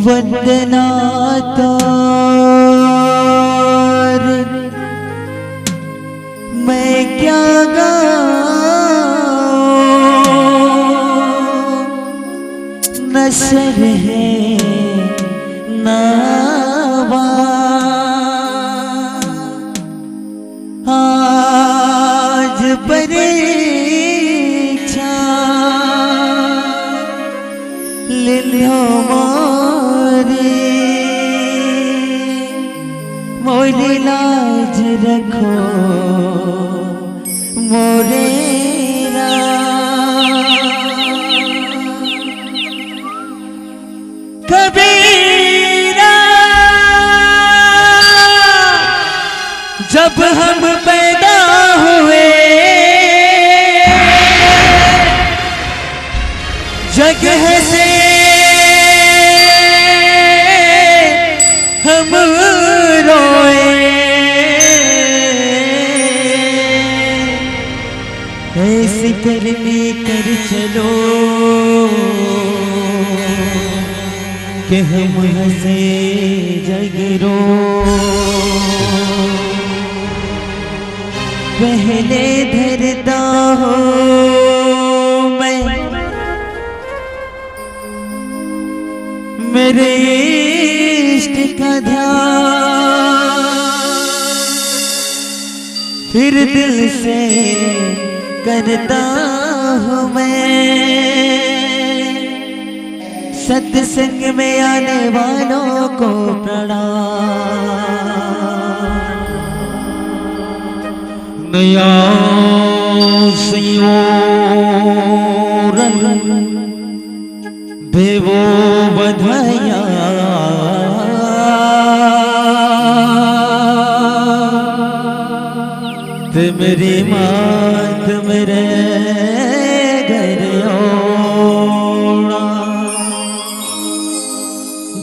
वंदना तार मैं क्या गाऊं, नसर है नावा आज परीक्षा ले लो मोरी लाज रखो मोरेरा कबीरा जब हम पैदा हुए जगह से हम रोए, ऐसे करने कर चलो कि हम हंसे जग रो। पहले धरता हो मैं मेरे इश्क का ध्यान, फिर दिल से करता हूँ मैं सत्संग में आने वालों को प्रणाम। नया संयोरन देवो बधाया मेरी मात मेरे घर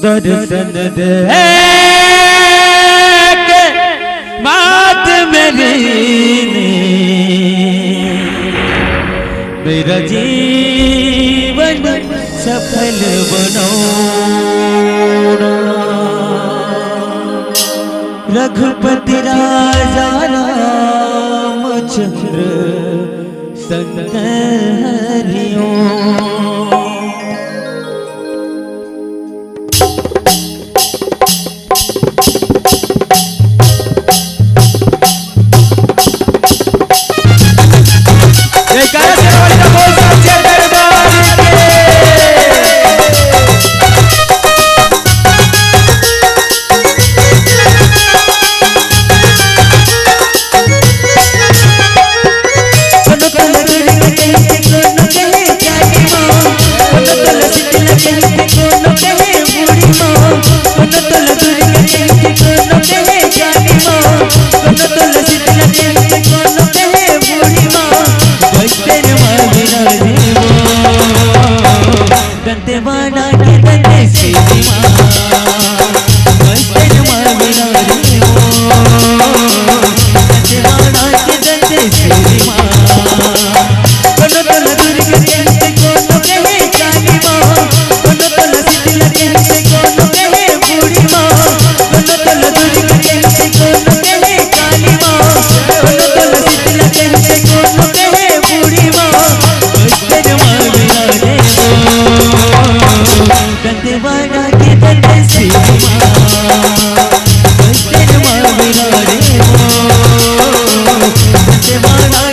दर्शन दे के मात मेरी ने मेरा जीवन सफल बनाओ। रघुपति राजा रामचंद्र संग हरिओ। दंतेवाड़ा के दंते से दंतेवाड़ा के दंते से दंतेवाड़ा के दंते से दंतेवाड़ा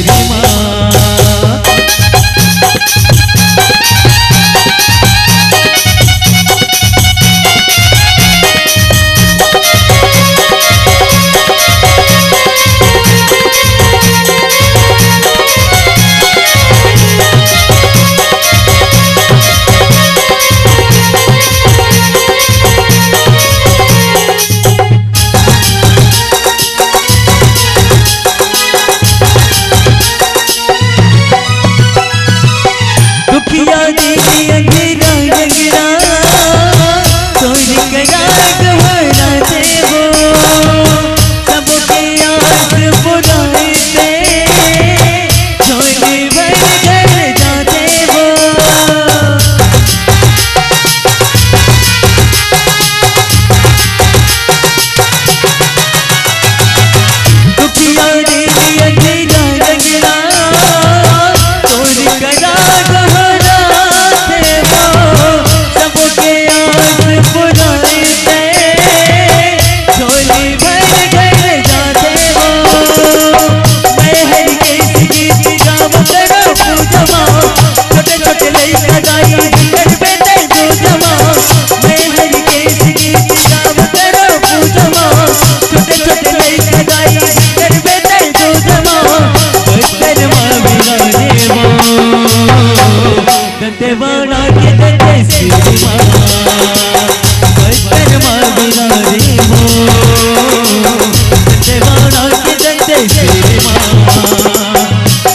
तेरी माँ। दंतेवाड़ा के दंते तेरी माँ, बचपन माँ बिना रे हो। दंतेवाड़ा के दंते तेरी माँ,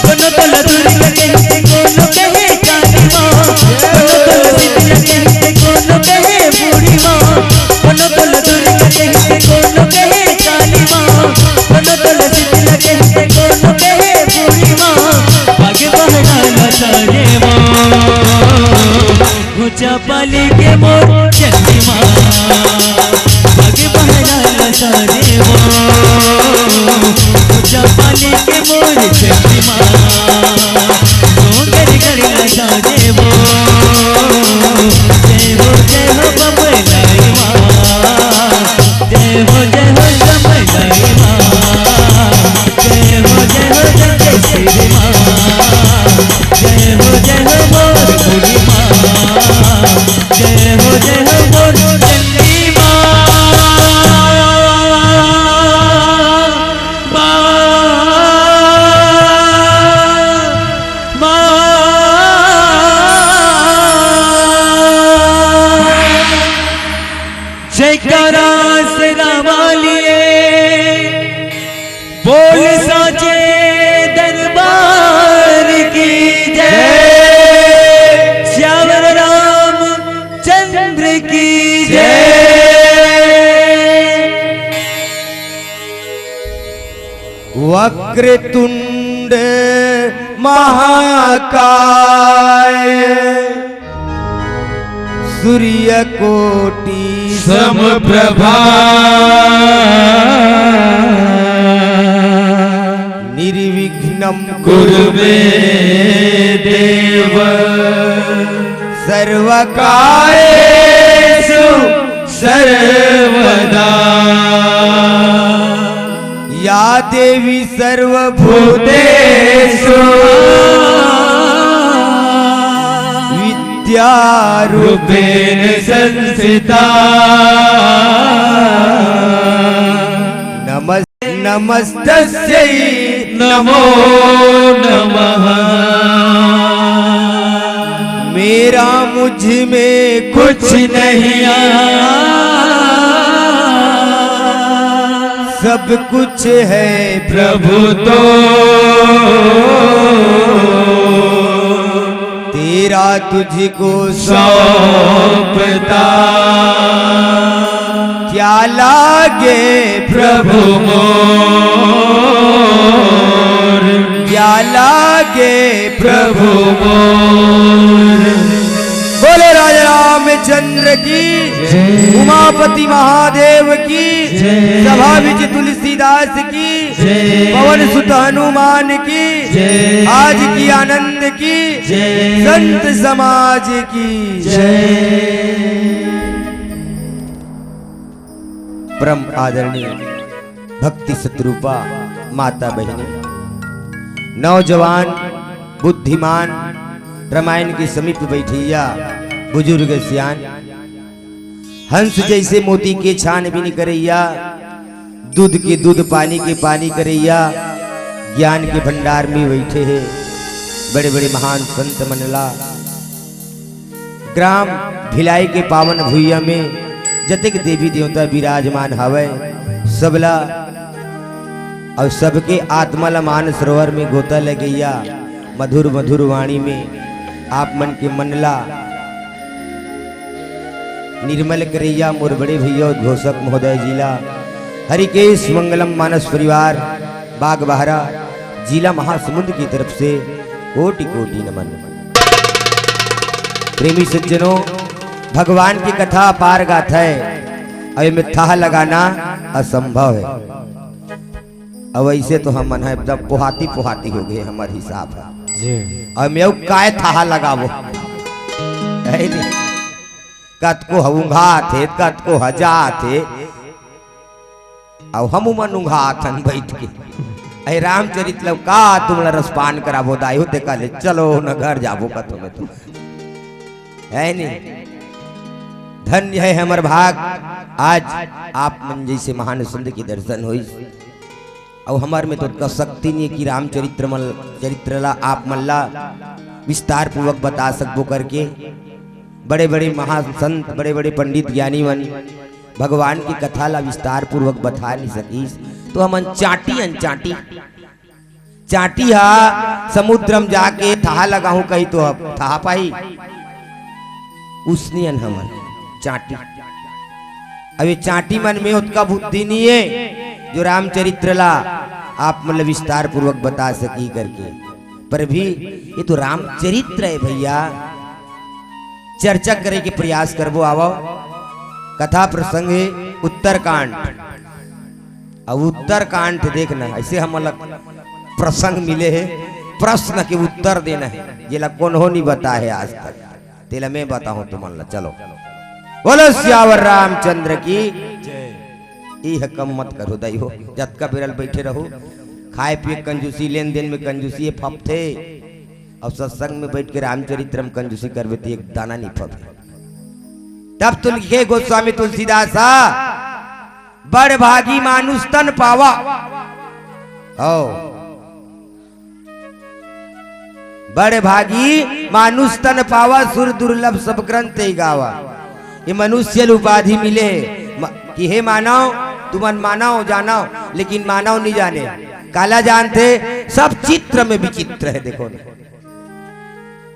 कोनो तोला दुर्गा कहते कोनो कहे काली माँ, कोनो तोला शीतला कहते कोनो कहे बूढ़ी माँ, कोनो तोला दुर्गा कहते कोनो कहे काली माँ, कोनो तोला शीतला कहते कोनो कहे बूढ़ी माँ। भाग्य बहना लतारे माँ, ऊंचा पाली के मोर चंदी माँ, भाग्य बहना लतारे माँ, ऊंचा पाली के मोर चंदी माँ, घर घर लतारे माँ। जय हो बबलाई माँ, जय हो बबलाई माँ, जय हो जगदीश्वरी माँ, जय हो मोर पूरी माँ, जय हो मोर चंडी माँ। जयकारा सेना वालिए, बोल साचे दरबार की जय, श्याम राम चंद्र की जय। वक्रतुंड महाकाय, सूर्यकोटि समप्रभा, निर्विघ्नं कुरु मे देव, सर्वकार्येषु सर्वदा। या देवी सर्वभूतेषु रूपेण संस्थिता। नमस्तस्यै नमो नमः। मेरा मुझ में कुछ नहीं सब कुछ है प्रभु तो, तेरा तुझको सौंपता। क्या लागे प्रभु मोर, क्या लागे प्रभु मोर। बोले राजा रामचंद्र की, उमापति महादेव की, सभा विच तुलसीदास की, पवन सुत हनुमान की, आज की आनंद की, संत समाज की परम आदरणीय भक्ति सतरूपा माता बहने, नौजवान बुद्धिमान रामायण के समीप बैठिया बुजुर्ग सियान हंस जैसे मोती के छान भी नहीं करैया दूध के दूध पानी के पानी करैया ज्ञान के भंडार में बैठे हैं बड़े बड़े महान संत मनला ग्राम भिलाई के पावन भूइया में जतिक देवी देवता विराजमान हवे सबला और सबके आत्मला मान सरोवर में गोता लगैया मधुर मधुर वाणी में आप मन के मनला निर्मल करैया मोर बड़े भैया घोषक महोदय जिला हरिकेश मंगलम मानस परिवार बाग बहरा जिला महासमुंद की तरफ से कोटि कोटि नमन। प्रेमी सज्जनों भगवान की कथा पार गाथा है और में था लगाना असंभव है। अब ऐसे तो हम मन है एकदम पोहाती पोहाती हो गए हमारे हिसाब है और मैं काय था लगावो है नहीं कत को हूंगा थे कत को हजा थे अब हम मन उंघा थन बैठ के अरे रामचरित लव का तुमला रसपान कराबो दाई होते काले चलो न घर जाबो का तुम्हें तो है नहीं धन्य है हमर भाग आज आप मन जैसे महान संत की दर्शन हुई और हमार में तो शक्ति नहीं कि चरित्रला आप मल्ला विस्तार पूर्वक बता सकबो करके बड़े बड़े महासंत बड़े बड़े पंडित ज्ञानी मन भगवान की कथा ला विस्तार पूर्वक बता नहीं सकीस तो हम चाटी चाटी हा समुद्रम जाके था लगाऊं कहीं तो अब था पाई उसने हमन चाटी अब ये चाटी मन में उसका बुद्धि नहीं है जो रामचरित्र ला आप मतलब विस्तार पूर्वक बता सकी करके पर भी ये तो रामचरित्र है भैया चर्चा करे के प्रयास करबो आवो कथा प्रसंग है उत्तरकांड अब उत्तरकांड देखना ऐसे हम अलग प्रसंग मिले हैं प्रश्न के उत्तर देना है जेला कौन हो नहीं बता है आज तक तेला मैं बताऊं तुम चलो बोलो सियावर रामचंद्र की यह कम मत करो दई हो जत का बिरल बैठे रहो खाए पिए कंजूसी लेन देन में कंजूसी फपथे और सत्संग में बैठ के रामचरित्रम कंजूसी करवे तो एक दाना नहीं फपे तब तो लिखे गोस्वामी तुलसीदास बड़ भागी मानुष तन पावा ओ बड़ भागी मानुष तन पावा सुर दुर्लभ सब ग्रंथ ही गावा ये मनुष्य उपाधि मिले कि हे मानव तुमन मानव जानो लेकिन मानव नहीं जाने काला जानते सब चित्र में विचित्र है देखो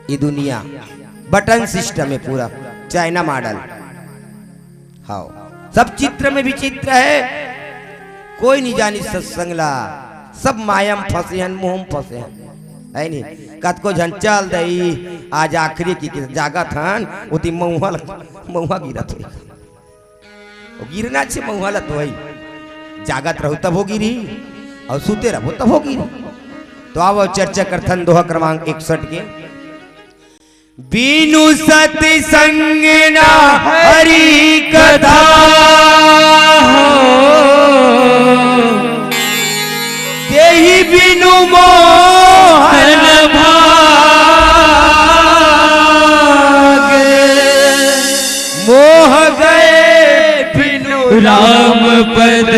ये दुनिया बटन सिस्टम है पूरा चाइना मॉडल हाँ सब चित्र में विचित्र है कोई नहीं जानी सत्संगला सब मायम फंसे हैं मुंह फंसे हैं है नहीं कत को झंचल दई आज आखिरी की जागत हन उती महुआ गिरत हो गिरना छे महुआ लत वही जागत रहो तब हो गिरी और सूते रहो तब हो गिरी तो आओ चर्चा करथन दोहा क्रमांक 61 के बीनु सत्संग ना हरि कथा तेहि बिनु मोहन भागे मोह गए बिनु राम पद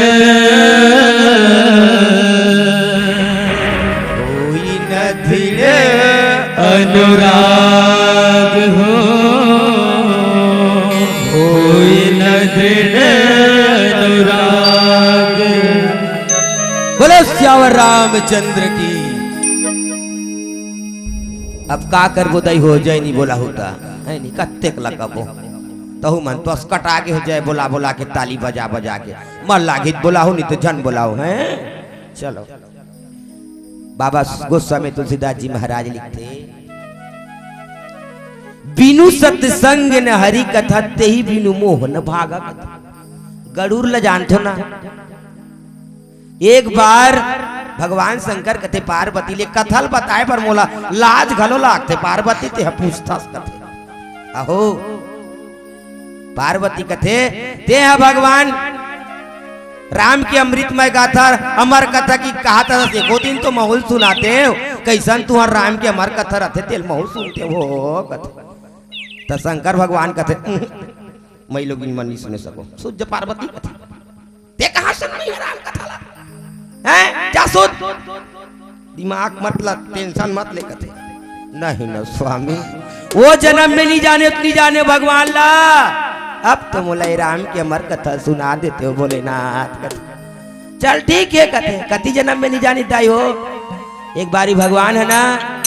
कोई न धीरे अनुराग हो कोई न दृढ़ अनुराग। बोलो सियावर रामचंद्र की। अब का कर बोदाई हो जाए नहीं बोला होता है नहीं कत्ते लगबो तहु मन तो अस्कट आगे हो जाए बोला बोला के ताली बजा बजा के मर लागित बोला हो नहीं तो जन बोला हो हैं। चलो बाबा गोस्वामी तुलसीदास जी महाराज लिखते बिनु सत्संग न हरि कथा ते ही बिनु मोह न भागा कथा। गरुड़ ल जानते ना एक बार भगवान शंकर कथे पार्वती ले कथल बताए पर मोला लाज घलो लागते पार्वती ते पूछताछ कथे अहो पार्वती कथे ते है भगवान राम की अमृतमय गाथा अमर कथा की कहा था देखो दिन तो माहौल सुनाते कैसन तुहर राम के हमार कथा रहते तेल महू सुनते हो कथा तो शंकर भगवान कथे मैं लोग इन मन नहीं सुने सको सूर्य पार्वती कथा ते कहां सुन नहीं राम कथा ला हैं क्या सोच दिमाग मत ला टेंशन मत ले कथे नहीं न स्वामी वो जन्म में नहीं जाने उतनी जाने भगवान ला अब तो मुलाई राम की अमर कथा सुना देते हो भोलेनाथ कथा चल ठीक है कथे कति जन्म में नहीं जानी ताई हो एक बारी भगवान है ना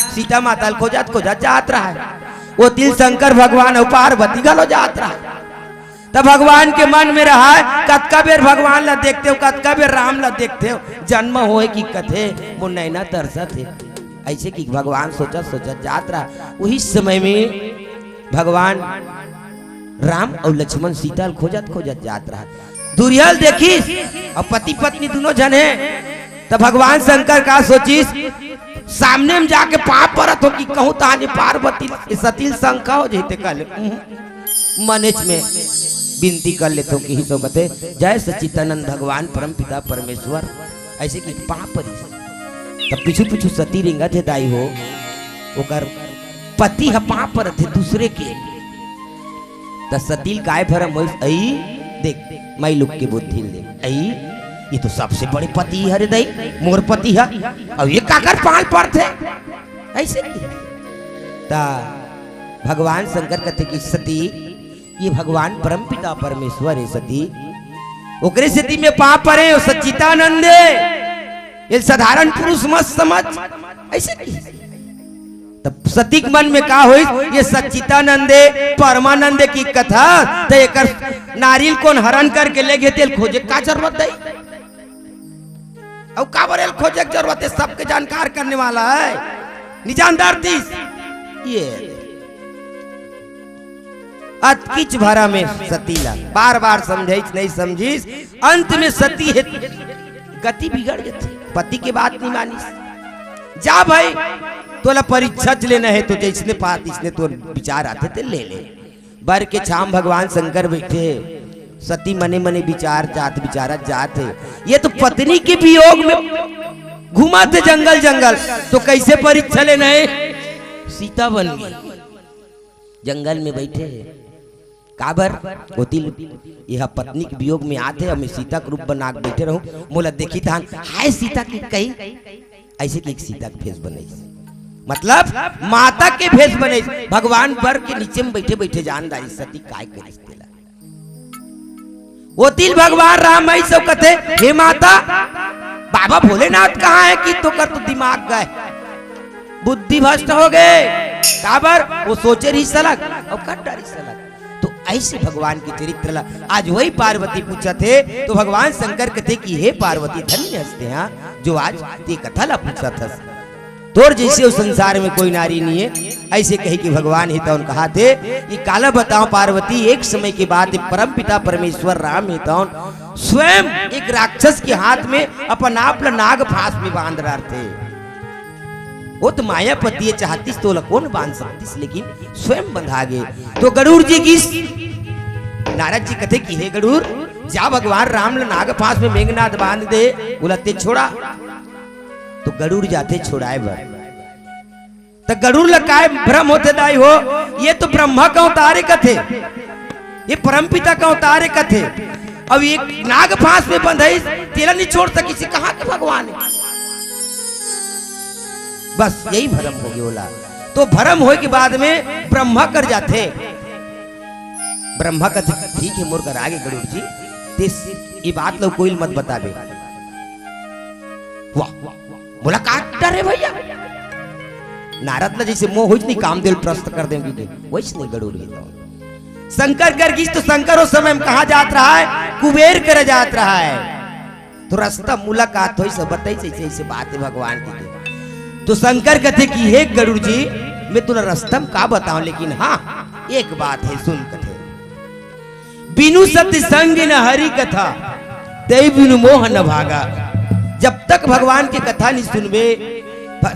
सीता माता खोजत खोजत जात रहा है वो तिल शंकर भगवान और पार्वती गलो जात रहा है तब भगवान के मन में रहा है कतका बेर भगवान ला देखते हो कतका बेर राम ला देखते हो जन्म होए की कथे वो नैना तरसत है ऐसे कि भगवान सोचत सोचत जात रहा वही समय में भगवान राम और लक्ष्मण सीता खोजत खोजत जात रहा दुर्यल देखिस और पति पत्नी दोनों जन है तब भगवान शंकर का सोचिस सामने में जाके पाप परत हो कि कहूं ताने पार्वती सतील शंका हो जैते कल मनेच में विनती कर लेते कि ही सो कहते जय सच्चिदानंद भगवान परम पिता परमेश्वर ऐसे कि पाप पर तब पीछू पीछू सती रिंगा थे दाई हो ओकर पति है पाप पर थे दूसरे के त सतील काय भरम आई देख मैं लोग के बुद्धि दे आई ये तो सबसे बड़े पति है दई मोर पति है और ये काकर पाल पर थे ऐसे ता भगवान शंकर कहते कि सती ये भगवान परम पिता परमेश्वर है सती ओकरे स्थिति में पाप परे सच्चिदानंद ये साधारण पुरुष मत समझ ऐसे तब सतीक मन में का हुई ये सच्चिदानंदे परमानंदे की कथा तो एक नारियल कौन हरण करके ले गए तेल खोजे का जरूरत है और का बरेल खोजे की जरूरत है सबके जानकार करने वाला है निजानदार तीस ये अतकिच भरा में सतीला बार बार समझाइस नहीं समझिस अंत में सती है गति बिगड़ गई पति की बात नहीं मानी जा भाई तोला परीक्षा लेना है तो जिसने पात इसने तो विचार आते थे ले ले बर के छाम भगवान शंकर बैठे सती मने मने विचार जात विचारा जाते ये तो पत्नी के वियोग में घुमा थे जंगल जंगल तो कैसे परीक्षा लेना है सीता बन गई जंगल में बैठे काबर होतिल यह पत्नी के वियोग में आते और मैं सीता के रूप बना के बैठे रहूं मोला देखी था हाय सीता की कही ऐसे की सीता के भेष बने मतलब माता के भेष बने भगवान बर के नीचे में बैठे बैठे जानदारी सती काय करिस तेला होतिल भगवान राम भाई सब कहते हे माता बाबा भोलेनाथ कहाँ है कि तो कर तो दिमाग गए बुद्धि भ्रष्ट हो गए काबर वो सोचे रही सलग और कर डरी सलग तो ऐसे भगवान के चरित्र ला आज वही पार्वती पूछा थे तो भगवान शंकर कहते कि हे पार्वती धन्य हंसते हैं जो आज ते कथा ला पूछा था तोर जैसे उस संसार में कोई नारी नहीं है ऐसे कही कि भगवान ही तो कहा थे कि काला बताओ पार्वती एक समय के बाद परम पिता परमेश्वर राम ही तो स्वयं एक राक्षस के हाथ में अपन आप नाग फांस में बांध रहे थे वो तो मायापति चाहती तो कौन बांध सकती लेकिन स्वयं बंधा गए तो गरुड़ जी की नारद जी कहते कि हे गरुड़ जा भगवान राम नाग फांस में मेघनाथ बांध दे उलते छोड़ा तो गरुड़ जाते छुड़ाए बर तो गरुड़ लकाए भ्रम होते दाई हो ये तो ब्रह्मा का अवतारे कथे ये परमपिता का अवतारे कथे अब एक नाग फांस में बंधाई तेरा नहीं छोड़ सकी से कहा के भगवान है बस यही भ्रम हो गया तो भ्रम हो के बाद में ब्रह्मा कर जाते ब्रह्मा कथे ठीक है मोर कर आगे गरुड़ जी तेस ये बात लोग कोई मत बतावे वाह बोला काट डरे भैया नारद ने जैसे मोह नहीं काम दिल प्रस्त कर देंगे वैसे नहीं गरुड़ शंकर कर तो शंकर उस समय में कहा जात रहा है कुबेर कर जात रहा है तो रास्ता मुलाकात हो सब बताई ऐसे बात है भगवान की तो शंकर कहते कि हे गरुड़ जी मैं तुला रास्ता में का बताऊं लेकिन हाँ एक बात है सुन कथे बिनु सत्य संग न हरि कथा ते बिनु मोह न भागा जब तक भगवान की कथा नहीं सुनबे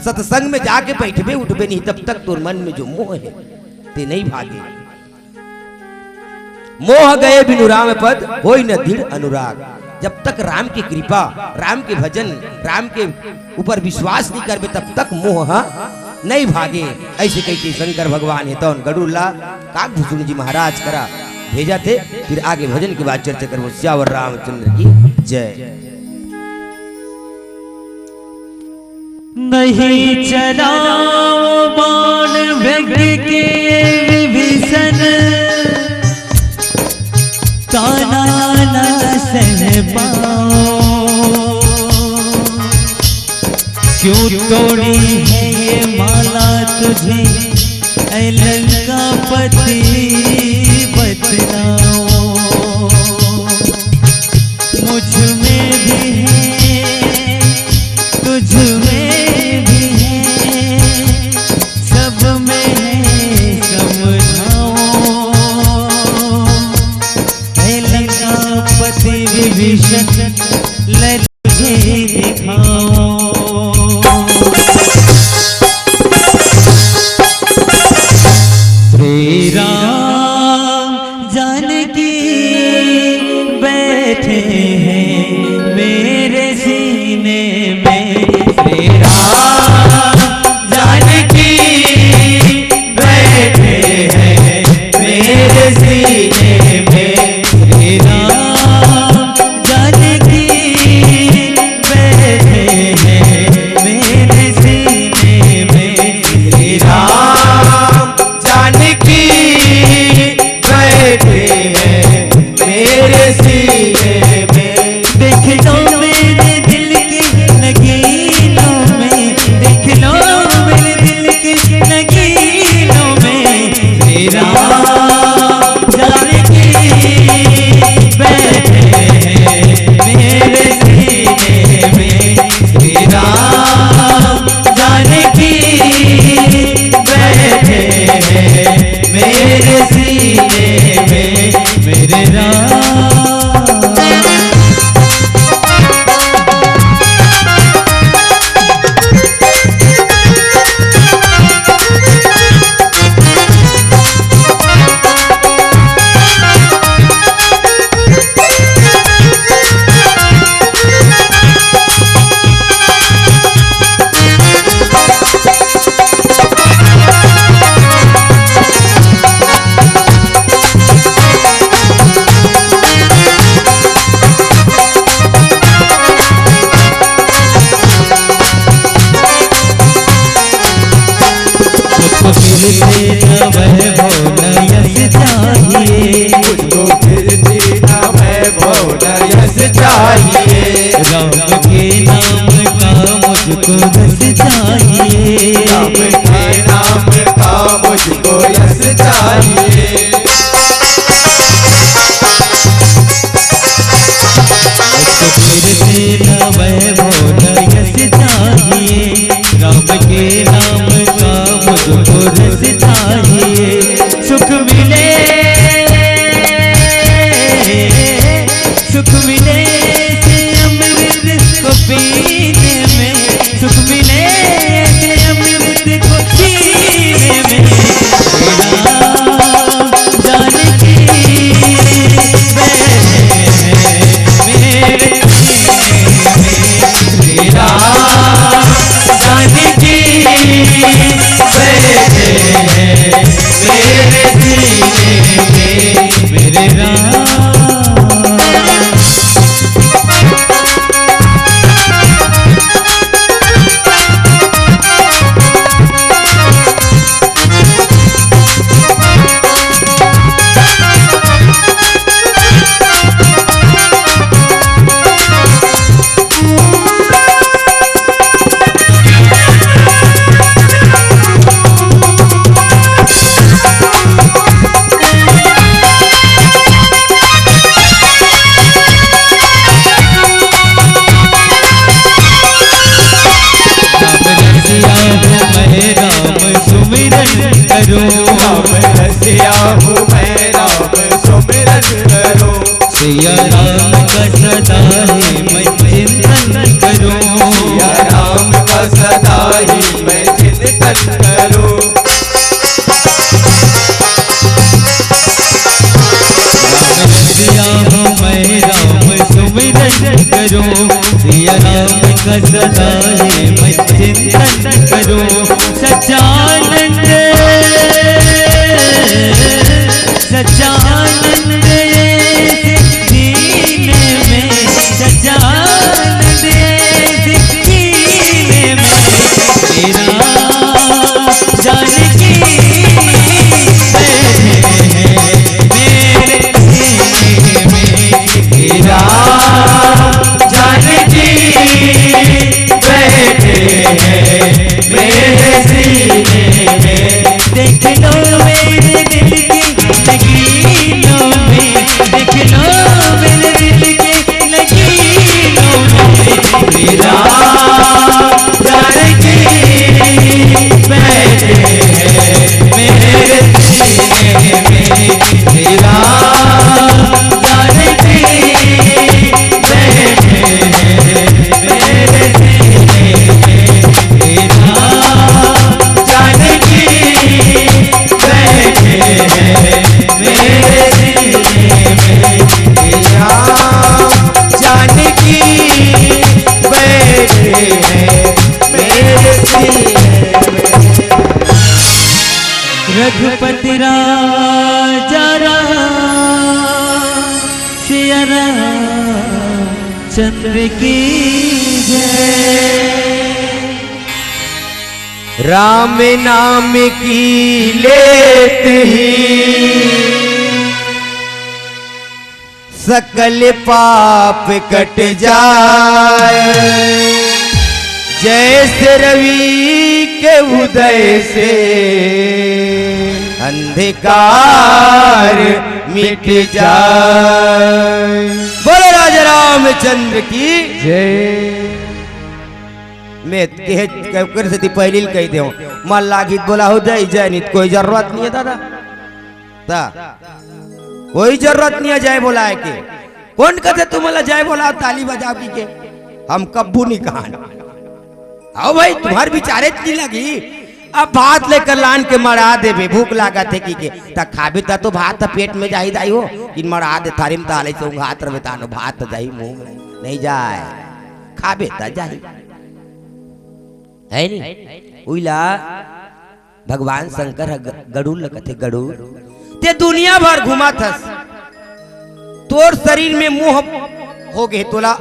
सत्संग में जाके बैठबे उठबे नहीं तब तक तोर मन में जो मोह है ते नहीं भागे मोह गए बिनु राम पद होई न दृढ़ अनुराग जब तक राम की कृपा, राम के भजन, राम के ऊपर विश्वास नहीं करबे तब तक मोह नहीं भागे। ऐसे कही के शंकर भगवान है तो गरुल्ला काकभूषण जी महाराज करा भेजा थे। फिर आगे भजन के बाद चर्चा करो। श्यावर रामचंद्र की जय। नहीं चलाओ बाण व्यग्र के विभीषण, काना न सह पाओ। क्यों तोड़ी है ये माला तुझे ऐ लंकापति बतलाओ। मुझ में भी है तुझ में भी है, सब में है समझाओ। ऐ लंकापति विभीषण ले तुझे दिखाओ। श्री राम जानकी बैठे हैं मेरे सीने में। श्री राम जानकी बैठे हैं मेरे सीने में। श्री राम जानकी बैठे हैं मेरे सीने में। श्री राम जानकी बैठे हैं मेरे सीने में। देख लो मेरे दिल की नगीनों में, देख लो मेरे दिल की नगीनों में। श्री राम जानकी बैठे हैं मेरे सीने में। श्री राम जानकी बैठे हैं मेरे सीने में। मेरे राम मुझको फिर देना वैभव यश चाहिए। राम के नाम का मुझको रस चाहिए। राम के नाम का मुझको यश चाहिए। फिर देना वैभव यश चाहिए। राम के नाम का मुझको रस चाहिए। सुख मिले सुख मिले से अमृत को पीने में। सुख मिले से अमृत को पीने में। राम जानकी बैठे हैं मेरे सीने में। श्री राम जानकी बैठे हैं मेरे सीने में। मेरे राम रसिया हूँ मैं राम सुमिरन करो। सिया राम का सदा ही मैं चिंतन करूं। सिया राम का सदा ही मैं चिंतन करूं। रसिया हूँ मैं राम सुमिरन सीने में, देख लो मेरे दिल की लकीरों में, देख लो मेरे दिल की लकीरों में, मेरा जानकी बैठे हैं मेरे सीने में, मेरा जानकी बैठे हैं मेरे सीने में, मेरा जानकी बैठे हैं मेरे सीने में, मेरा जानकी बैठे हैं मेरे सीने में। रघुपति राजा सिया चंद्र की जय। राम नाम की लेत ही सकल पाप कट जाए, जैसे रवि के उदय से अंधकार मिट जाए। बोलो राजा रामचंद्र की जय। मैं कर से पहली कह दे मल्ला गीत बोला हो जय जय नहीं कोई जरूरत नहीं है दादा ता कोई जरूरत नहीं है जय बोला के। कौन कहते तुम्हारा जय बोला ताली बजा की के हम कब्बू नहीं कहा। आओ भाई तुम्हारे विचारे इतनी लगी अब भात लेकर लान के मरा दे भूख लागा थे की ता खाबे ता तो भात पेट में जाई दाई हो कि मरा दे थारी में ताले से हाथ रवे तानो भात जाई मुंह में नहीं जाए खाबे ता जाई है नहीं। उइला भगवान शंकर गरुड़ लगते गरुड़ ते दुनिया भर घुमा थस तोर शरीर में मोह हो गए तोला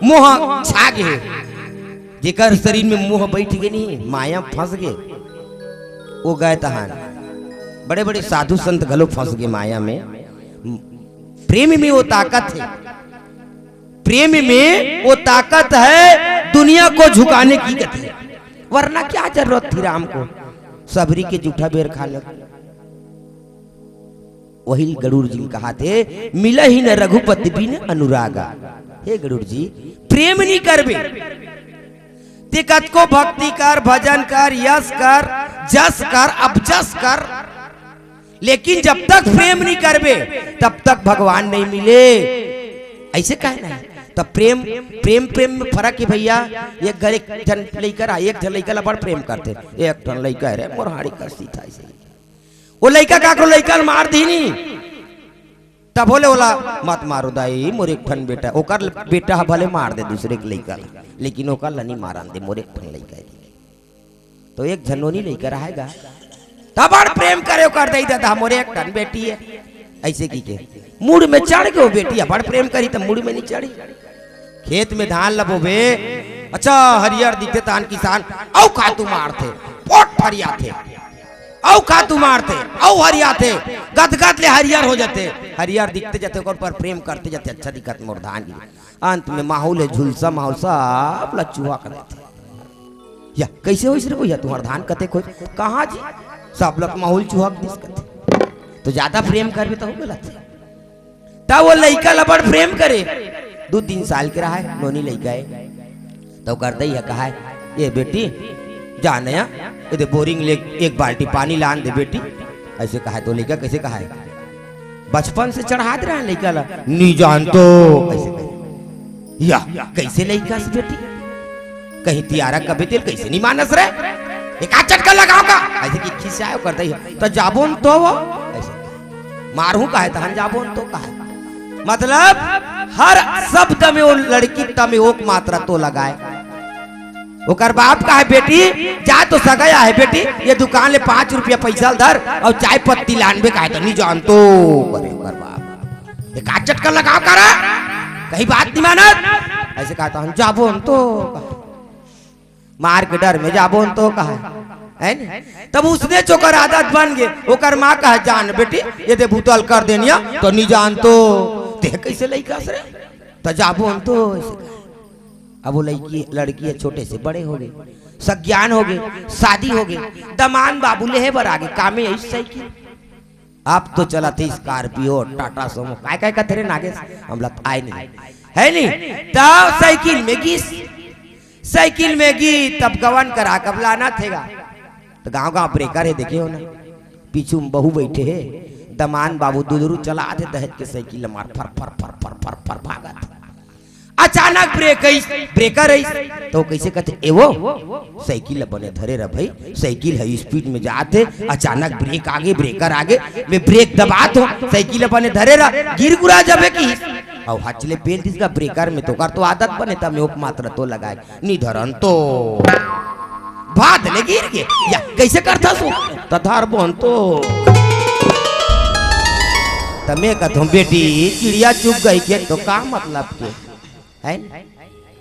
मोह छा गए जेकर शरीर में मोह बैठ गए नहीं माया फंस गए वो गए तहान बड़े बड़े साधु संत गलो फंस गए माया में। प्रेम में वो ताकत है प्रेम में वो ताकत है दुनिया को झुकाने की गति है वरना क्या जरूरत थी राम को सबरी के जूठा बेर खा ले। वही गरुड़ जी कहा थे मिला ही न रघुपति बिन अनुरागा। हे गरुड़ जी प्रेम नहीं करबे तिकत को भक्ति कर भजन कर यश कर जस कर अपजस कर लेकिन जब तक प्रेम नहीं करबे तब तक भगवान नहीं मिले। ऐसे कहना है तब प्रेम प्रेम प्रेम में फर्क है भैया। एक घर एक जन लड़का एक जन लड़का बड़ प्रेम करते एक जन लड़का रे मोरहाड़ी करती था ऐसे वो लड़का काकरो लड़का मार दी नहीं तब बोले बोला मत मारो दाई मोरे एक ठन बेटा ओकर बेटा भले मार दे दूसरे के लड़का लेकिन ओकर लनी मारन दे मोरे एक ठन लड़का तो एक जनोनी लड़का रहेगा तब बड़ प्रेम करे ओकर दई दादा मोरे एक ठन बेटी है ऐसे की के मूड में चढ़ के वो बेटी बड़ प्रेम करी तो मूड में नहीं चढ़ी। खेत में धान लबोबे अच्छा हरियर दिखते तान किसान औ खातू मारते पोट फरिया थे औ खातू मारते औ हरिया थे गदगद ले हरियर हो जाते हरियर दिखते जाते ओकर पर प्रेम करते जाते अच्छा दिखत मोर धान की अंत में माहौल है झुलसा माहौल सब लचुआ करे थे या कैसे हो इसरे भैया तुम्हार धान कते कोई कहाँ जी सब लोग माहौल चुहक दिस कते तो ज्यादा प्रेम करबे तो हो गलत तब वो लड़का लबड़ प्रेम करे 2-3 साल के रहा है नोनी लड़का है तो करते ही कहा है ये बेटी जाने ये बोरिंग ले एक बाल्टी पानी लान दे बेटी ऐसे कहा है तो लड़का कैसे कहा है बचपन से चढ़ा दे रहा है लड़का ला नहीं जान तो ऐसे या कैसे लड़का से बेटी कहीं तियारा कभी दिल कैसे नहीं मानस रहे एक चटका लगाओगा ऐसे की खिसायो करते ही तो जाबोन तो वो ऐसे मारू का है तहन जाबोन तो का है मतलब हर शब्द में वो लड़की तमे ओक मात्रा तो लगाए ओकर बाप का है बेटी जा तो सगाया है बेटी ये दुकान ले 5 रुपया पैसा धर और चाय पत्ती लानबे का है तो नहीं जान तो करे ओकर बाप एक चटका लगाओ करा कहीं बात नहीं मानत ऐसे कहा तो हम जाबोन तो मार के डर में जाबोन तो कहा है नहीं तब उसने चोकर आदत बन गए ओकर माँ कहा जान बेटी ये दे भूतल कर देनिया तो नहीं जान तो ते कैसे लड़का से तो जाबोन तो अब वो लड़की है छोटे से बड़े हो गए सज्ञान हो गए, शादी हो गए, दमान बाबू ले बर आगे कामे यही साइकिल। आप तो चला थे स्कॉर्पियो टाटा सोमो काय काय का तेरे नागे हमला आए नहीं है नहीं तब साइकिल में गी तब गवन करा कब लाना थेगा तो गांव गांव ब्रेकर है देखे हो ना पीछू में बहू बैठे है दमान बाबू दूधरू चला आते दहेज के साइकिल मार फर फर फर फर फर फर भागा अचानक ब्रेकर है तो कैसे कहते एवो साइकिल बने धरे रह भाई साइकिल है स्पीड में जाते अचानक ब्रेक आगे ब्रेकर आगे मैं ब्रेक दबात हो साइकिल बने धरे रह गिर गुरा जब की और हचले पेल दिसका ब्रेकर में तो कर तो आदत बने तब मैं उप मात्र तो लगाए नी धरन तो भात ले गिर गए या कैसे करता सो तथार बोन तो तमे कहता बेटी चिड़िया चुप गई के तो का मतलब के है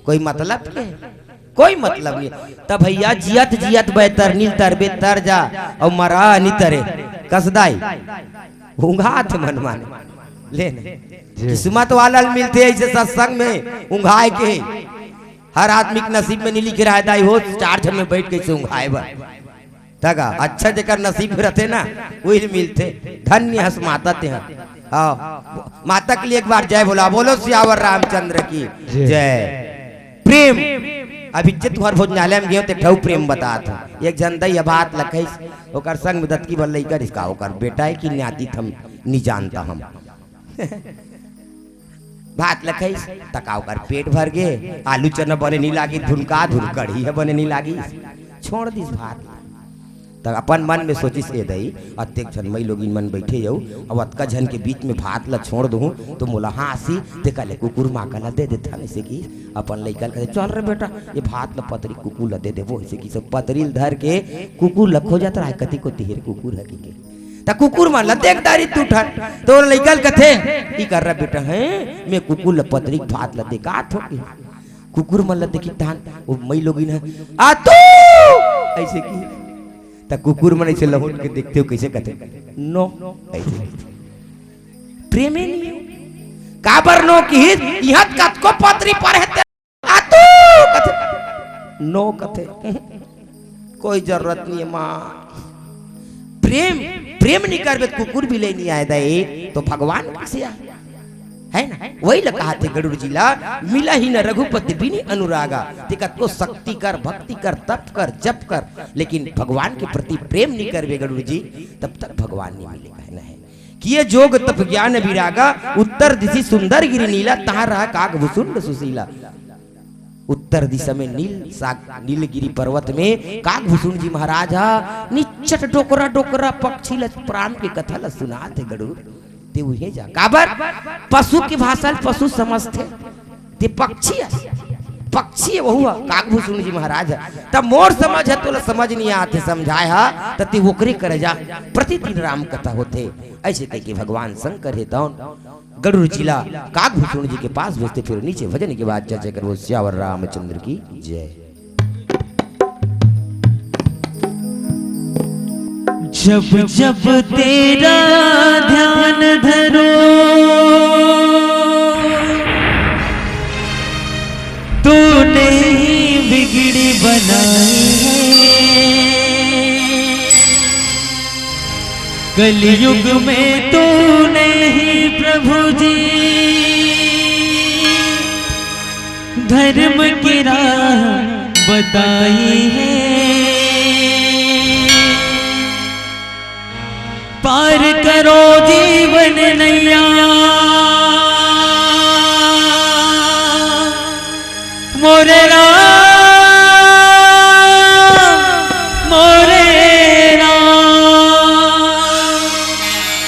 कोई मतलब के कोई मतलब नहीं तब भैया जियत जियत बेहतर नील तरबे तर जा और मरा नहीं तरे कसदाई उंघात मन माने ले किस्मत वाला मिलते ऐसे सत्संग में उंघाए के हर आदमी के नसीब में नहीं लिख रहा है हो चार में बैठ कैसे उंघाए बा तगा अच्छा जकर नसीब रहते ना वही मिलते धन्य हस माता ते हाँ माता के लिए एक बार जय बोला बोलो सियावर रामचंद्र की जय प्रेम अभी तुहर भोजनालय में गए थे ठऊ प्रेम बता था एक जनता बात लखे ओकर संग में दत्की बल्लई कर इसका ओकर बेटा है कि न्याती हम नहीं जानता हम भात लखे तकाव कर पेट भर गए आलू चना बने नहीं लागी धुनका धुन कढ़ी है बने नहीं लागी छोड़ दिस भात तब अपन मन में सोची से दई अत्यक जन मई लोग मन बैठे जाऊ अब अतका जन के बीच में भात ला छोड़ दूँ तो मोला हाँसी ते कले कुकुर माँ का दे देता ऐसे कि अपन लइकल कहते चल रे बेटा ये भात ला पतरी कुकुर ला दे देवो ऐसे कि सब पतरी धर के कुकुर लखो जाता है कति को तिहर कुकुर है के ता कुकुर मान ला देख दारी तू ठन तो लइकल कथे की कर रहा बेटा है मैं कुकुर ला पतरी भात ला दे का थोड़ी कुकुर मन ला देखी धान वो मई लोग आ तू ऐसे की ता कुकुर मन ऐसे लहोट के देखते हो कैसे कहते नो ऐसे प्रेम ही नहीं काबर नो की यहां कत को पत्री पर है आ तू कहते नो कहते कोई जरूरत नहीं है मां प्रेम प्रेम नहीं करबे कुकुर भी ले नहीं आए दे तो भगवान कैसे आ है ना वही लगा थे गरुड़ जिला मिला ही न रघुपति बिनी अनुरागा देखा तो शक्ति कर भक्ति कर तप कर जप कर लेकिन भगवान के प्रति प्रेम नहीं करवे गरुड़ जी तब तक भगवान नहीं मिलेगा है ना है किए जोग तप ज्ञान विरागा उत्तर दिशि सुंदर गिरि नीला तहां रहा काग भुसुंड सुशीला उत्तर दिशा में नीलगिरी पर्वत में काग भुसुंड जी महाराज निचट डोकरा डोकरा पक्षी प्राण के कथा ल सुनाते गरुड़ ते उहे जा काबर पशु की भाषा पशु समझते ते पक्षी वहु कागभूषण जी महाराज तब मोर समझ है तो समझ नहीं आते समझाए हा तते ओकरे करे जा प्रतिदिन राम कथा होते ऐसे कह के भगवान शंकर है तौन गरुड़ जिला कागभूषण जी के पास भेजते फिर नीचे भजन के बाद चर्चा करो श्यावर रामचंद्र की जय। जब जब तेरा ध्यान धरो तूने ही बिगड़ी बनाई है कलयुग में तूने ही प्रभु जी धर्म की राह बताई है पार करो जीवन नैया मोरे राम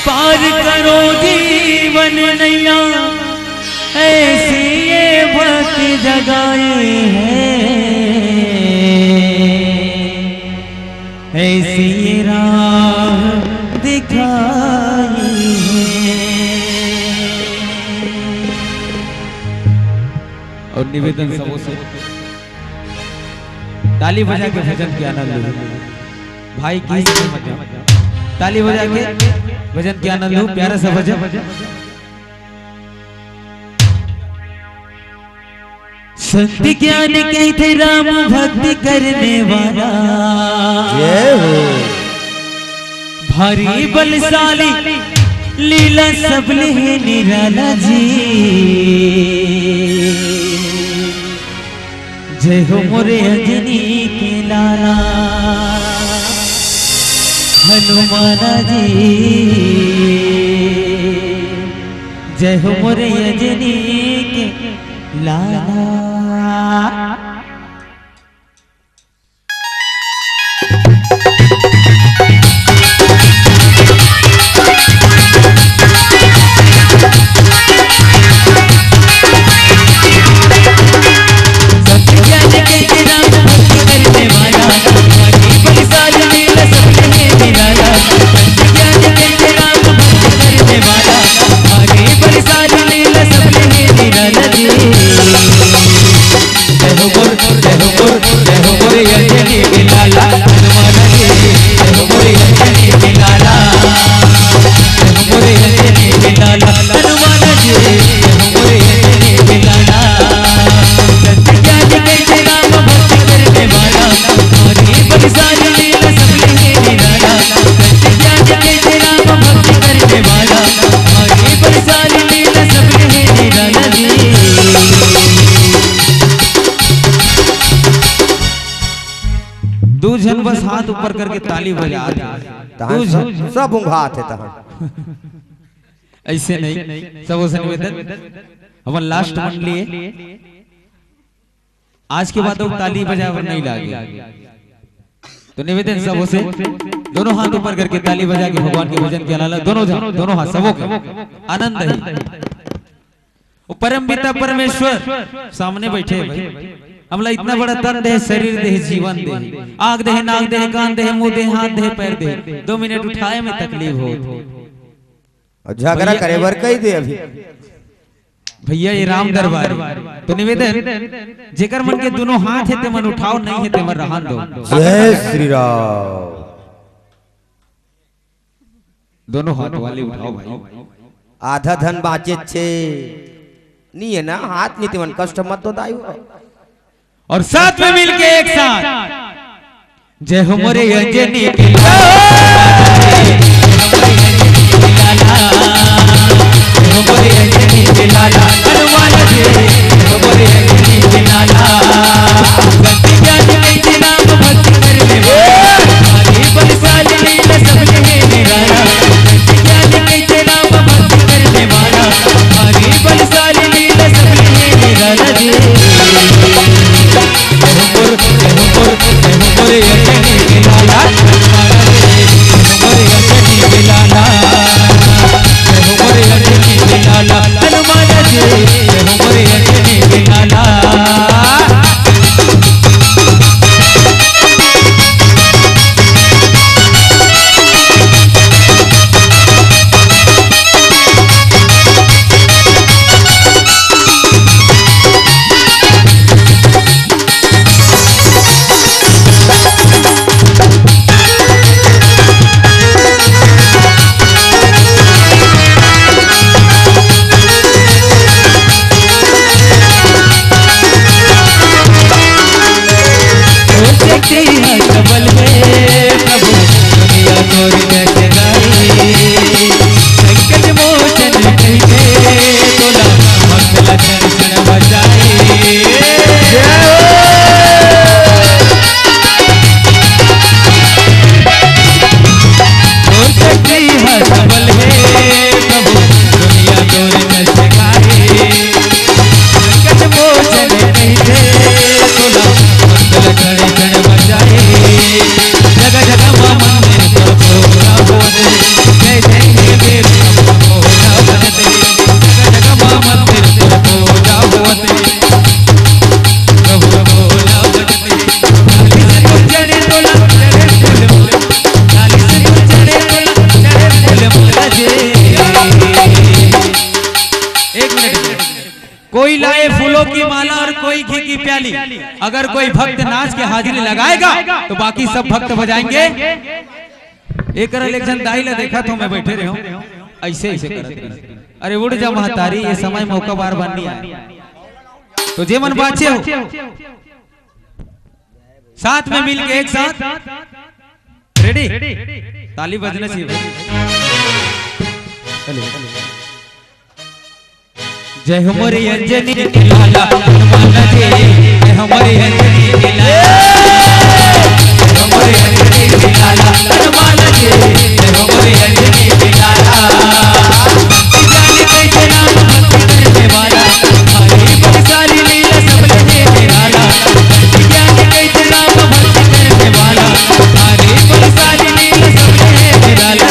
पार करो जीवन नैया ऐसी ये भक्ति जगाई है ऐसी ये राह दिखाई और निवेदन सबों से ताली बजा के भजन के आनंद लो भाई की ताली बजा के भजन के आनंद लो प्यारा सा भजन संत ज्ञान कहते राम भक्ति करने वाला, जय हो। भारी बलशाली लीला सबले है निराला जी। जय हो मोरे अंजनी के लाला हनुमाना जी। जय हो मोरे अंजनी के लाला। दो जन बस हाथ ऊपर करके ताली बजा दे। सब उंघात है तहन ऐसे नहीं, सब से निवेदन अपन लास्ट मंडली है, आज के बाद ताली बजावर नहीं लागे। तो निवेदन सब से दोनों हाथ ऊपर करके ताली बजा के भगवान के भजन के अलावा दोनों हाथ सबों के आनंद है। परम पिता परमेश्वर सामने बैठे भाई, हमला इतना बड़ा तन दे, शरीर दे, जीवन दे, आंख दे, नाक दे, कान दे, मुंह दे, हाथ दे, पैर दे, 2 मिनट उठाए में तकलीफ हो। झगड़ा करे बर कही दे अभी भैया ये राम दरबार। तो निवेदन जेकर मन के दोनों हाथ है ते मन उठाओ, नहीं है ते मन रहन दो। जय श्री राम। दोनों हाथ वाले उठाओ भाई। आधा धन बाचे छे नहीं है ना, हाथ नहीं ते मन कष्ट मत दो दाई। और साथ में मिलके एक साथ जय हो मोरे अंजनी के लाला, जय हो मोरे अंजनी के लाला हनुमान जी। जय हो मोरे अंजनी के लाला भक्ति ज्ञान के नाम भक्ति करने वाला, भारी बलशाली लीला सबले है निराला। भक्ति ज्ञान के नाम भक्ति करने वाला, भारी बलशाली लीला सबले है निराला जी। मोरे अंजनी के लाला मोरे अंजनी के लाला, मोरे अंजनी के लाला हनुमान जी। मोरे अंजनी के लाला कोई लाए फूलों की माला और कोई घी की प्याली। अगर कोई भक्त नाच के हाजिरी लगाएगा तो बाकी सब भक्त बजाएंगे। एक इलेक्शन दाई ला देखा तो मैं बैठे रहे हूँ ऐसे ऐसे करत। अरे उड़ जा महतारी, ये समय मौका बार बार नहीं आया। तो जे मन बाचे हो साथ में मिल के एक साथ रेडी ताली बजने चाहिए। जय हो मोरे अंजनी के लाला हनुमान जी, जय हो मोरे अंजनी के लाला, जय हो मोरे अंजनी के लाला हनुमान जी, जय हो मोरे अंजनी के लाला। जाने कैसे नाम भक्ति करने वाला, हरी बड़ी सारी लीला सब लगे निराला। जाने कैसे नाम भक्ति करने वाला, हरी बड़ी सारी लीला सब लगे निराला।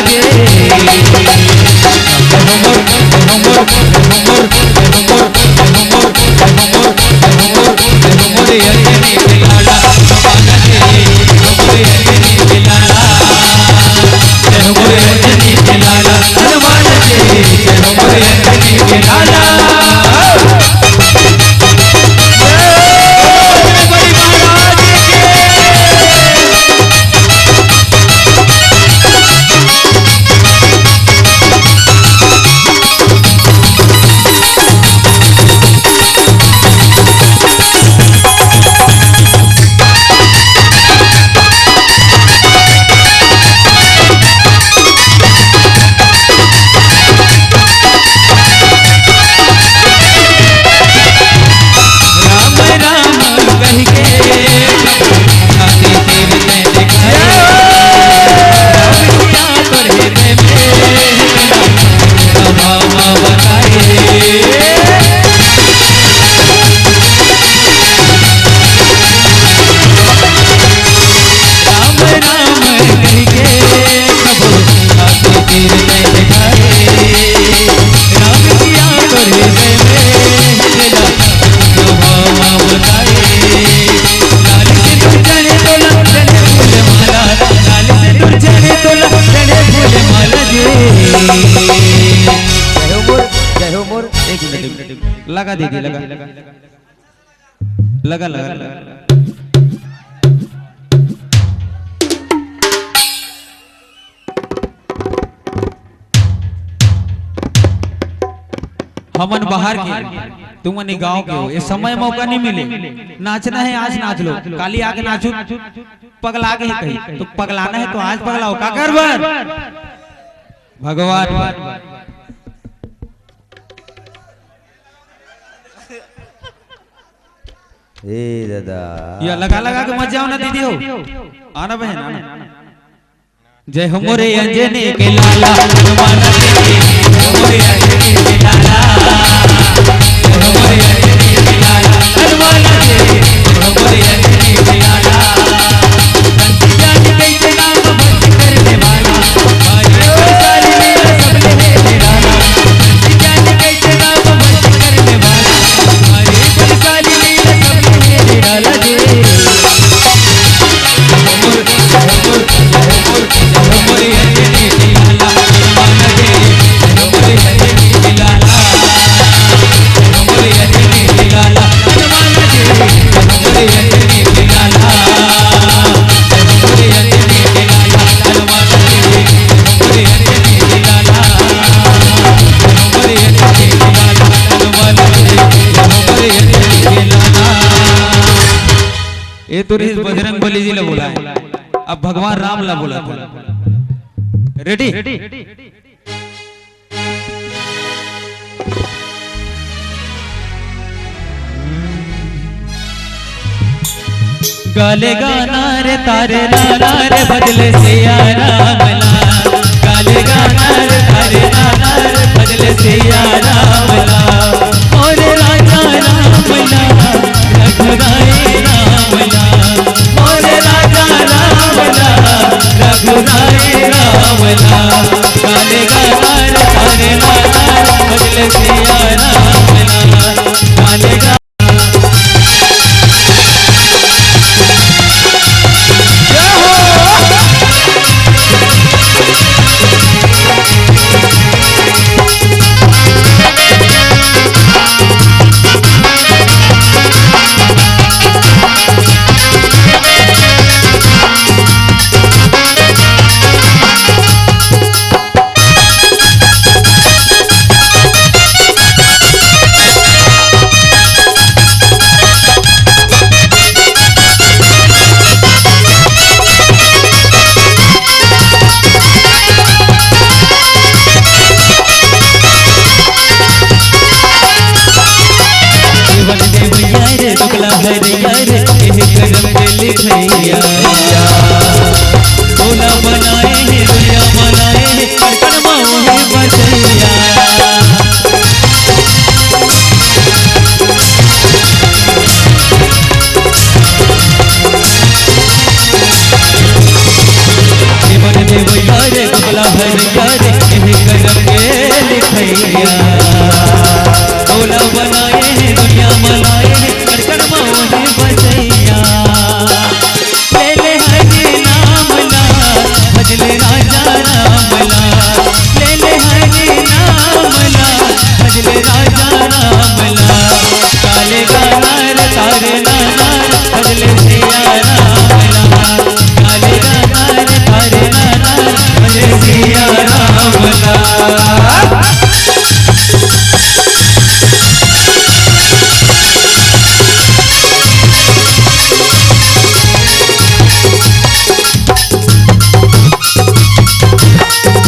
लगा दीजिए लगा लगा लगा लगा हमन बाहर के तुम गांव के हो, ये समय मौका नहीं मिले। नाचना है आज नाच लो, काली आके नाचू पगला के ही कही तो पगलाना है तो आज पगलाओ का कर भगवान। ए दादा या लगा लगा के मत जाओ ना दीदी हो, आना बहन आना। जय हो मोरे अंजनी के लाला हनुमान जी, जय हो मोरे अंजनी के लाला, जय हो मोरे अंजनी के लाला हनुमान जी, जय हो मोरे अंजनी के लाला। जाने कैसे नाम भक्ति करने वाला, हरी सारी लीला सब लगे निराला। जाने कैसे नाम भक्ति करने वाला, हरी सारी लीला सब लगे निराला। ये तो बजरंग बली जी ने बोला है, अब भगवान राम ला बोला था। रेडी गाले गाना रे तारे नाना रे बदले से राम ला, गाले गाना रे तारे नाना रे बदले से राम ला। और राजा राम ला रघुराई राम ला, और राजा राम ला रघुराई राम ला। गाले गाना रे तारे नाना रे बदले से राम ला, गाले गाना ले वो यार बगला भर यार एह करम के लिखैया बोला बनाए हैं दुनिया मनाए हैं कर कर मोहे बसैया ले ले हरे नाम ला भजले राजा राम ला ले ले हरे नाम ला भजले राजा राम ला काले गानार तारे नानार भजले सिया राम ला काले गानार तारे नानार भजले सिया राम ला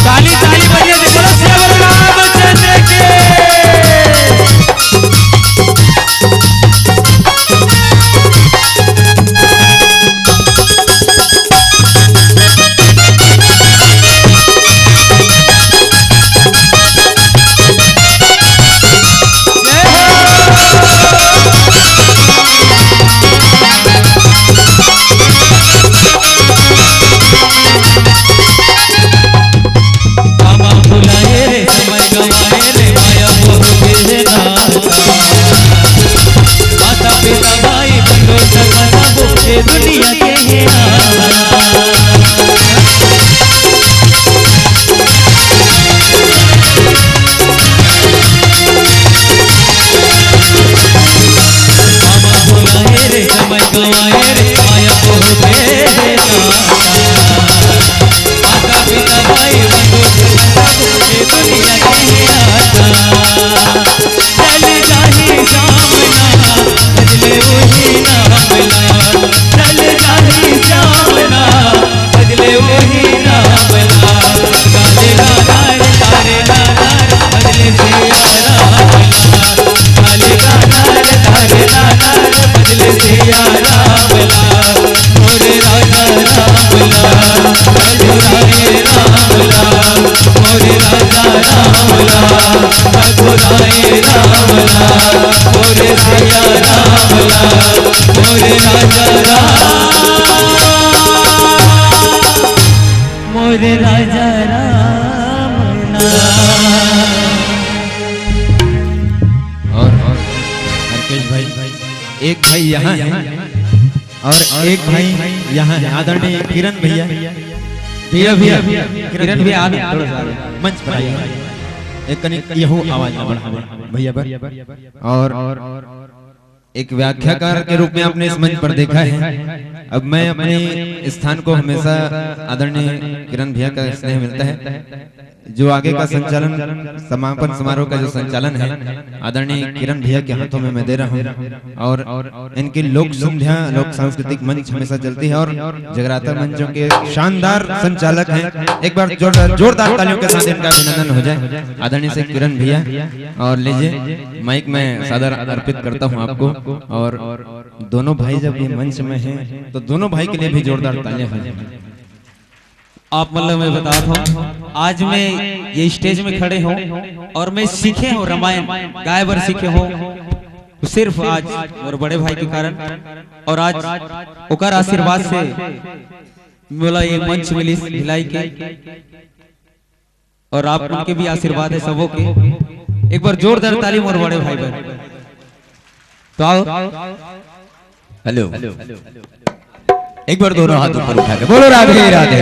ताली ताली बजिए देखो श्यावर रामचंद्र के दुनिया के रे समय गवाए रे माया को माता पिता भाई बंधु दुनिया के चल जाही सामना बदले वही नाम ला चल जाही सामना बदले वही नाम ला काले गानार तारे नानार बदले सिया राम ला काले गानार तारे नानार बदले सिया राम ला मोरे राजा राम ला रघुराय राम ला मोरे राजा राम ला रघुराय राम ला मोरे सिया राम ला मोरे राजा मोरे राजा राम और हरकेश भाई एक भाई यहाँ है और एक भाई यहाँ है आदरणीय किरण भैया भैया भैया किरण भैया आगे थोड़ा सा मंच पर आइए एक कनिक यहू आवाज में बढ़ा भैया पर और एक व्याख्याकार के रूप में आपने इस मंच पर देखा है। अब मैं अपने स्थान को हमेशा आदरणीय किरण भैया का स्नेह मिलता है। जो आगे का संचालन समापन समारोह का जो संचालन है आदरणीय किरण भैया के हाथों में मैं दे रहा हूँ और इनकी लोक संध्या लोक सांस्कृतिक मंच हमेशा चलती है और जगराता मंचों के शानदार संचालक हैं। एक बार जोरदार तालियों के साथ इनका अभिनंदन हो जाए आदरणीय से किरण भैया। और लीजिए माइक में सादर अर्पित करता हूँ आपको। और दोनों भाई जब ये मंच में हैं तो दोनों भाई के लिए भी जोरदार तालियां हो जाए। आप मतलब मैं बताता हूँ आज मैं ये स्टेज में खड़े हूँ और मैं सीखे हूँ रामायण गाय बर सीखे हूँ सिर्फ आज और बड़े भाई के कारण और आज ओकर आशीर्वाद से बोला ये मंच मिली भिलाई के और आप उनके भी आशीर्वाद है सबों के। एक बार जोरदार ताली और बड़े भाई पर तो आओ। हेलो एक बार दोनों हाथ ऊपर उठा के बोलो राधे राधे।